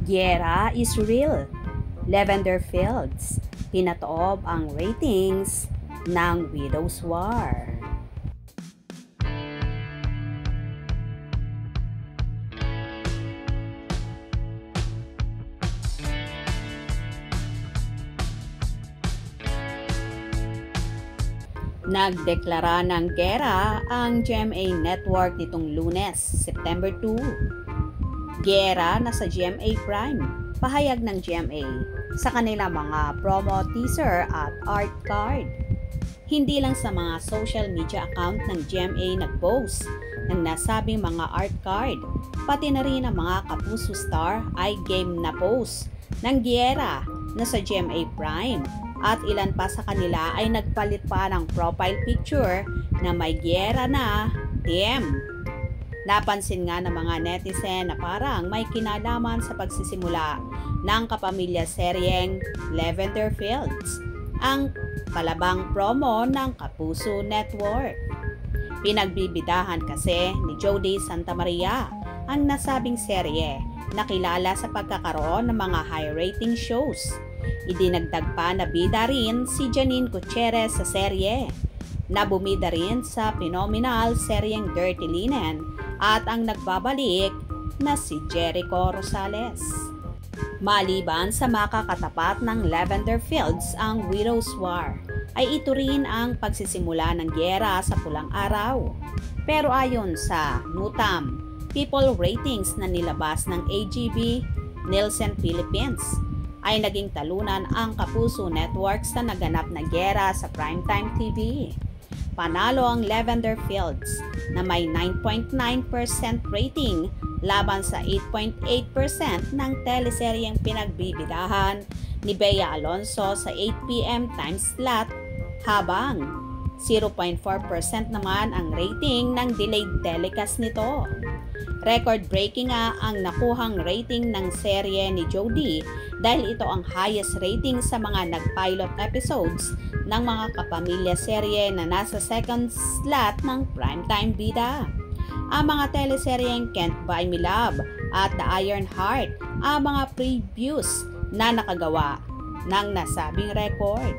Giyera is real. Lavender Fields. Pinatoob ang ratings ng Widow's War. Nagdeklara ng giyera ang GMA Network nitong Lunes, September 2. Giyera na sa GMA Prime, pahayag ng GMA sa kanila mga promo teaser at art card. Hindi lang sa mga social media account ng GMA nag-post ng nasabing mga art card, pati na rin ang mga Kapuso Star ay game na post ng giyera na sa GMA Prime. At ilan pa sa kanila ay nagpalit pa ng profile picture na may giyera na DM. Napansin nga ng mga netizen na parang may kinalaman sa pagsisimula ng kapamilya seryeng Lavender Fields, ang palabang promo ng Kapuso Network. Pinagbibidahan kasi ni Jody Santa Maria ang nasabing serye na kilala sa pagkakaroon ng mga high rating shows. Idinagdag pa na bida rin si Janine Gutierrez sa serye, na bumida rin sa phenomenal seryeng Dirty Linen at ang nagbabalik na si Jericho Rosales. Maliban sa makakatapat ng Lavender Fields ang Widow's War, ay ito rin ang pagsisimula ng giyera sa pulang araw. Pero ayon sa NUTAM, people ratings na nilabas ng AGB Nielsen Philippines, ay naging talunan ang Kapuso Network sa naganap na giyera sa Primetime TV. Panalo ang Lavender Fields na may 9.9% rating laban sa 8.8% ng teleseryeng pinagbibidahan ni Bea Alonso sa 8 p.m. time slot, habang 0.4% naman ang rating ng delayed telecast nito. Record-breaking nga ang nakuhang rating ng serye ni Jody dahil ito ang highest rating sa mga nag-pilot episodes ng mga kapamilya serye na nasa second slot ng primetime bida. Ang mga teleseryeng Can't Buy Me Love at The Iron Heart ang mga previews na nakagawa ng nasabing record.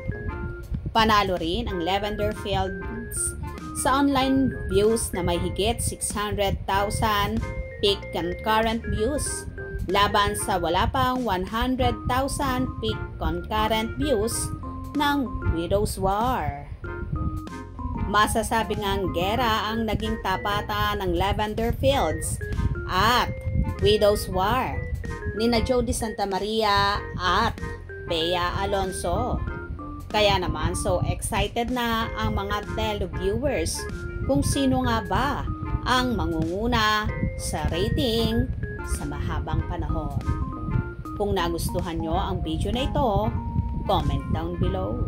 Panalo rin ang Lavender Fields sa online views na may higit 600,000 peak concurrent views laban sa wala pang 100,000 peak concurrent views ng Widow's War. Masasabi ngang giyera ang naging tapatan ng Lavender Fields at Widow's War nina Jody Santa Maria at Bea Alonso. Kaya naman so excited na ang mga televiewers kung sino nga ba ang mangunguna sa rating sa mahabang panahon. Kung nagustuhan nyo ang video na ito, comment down below.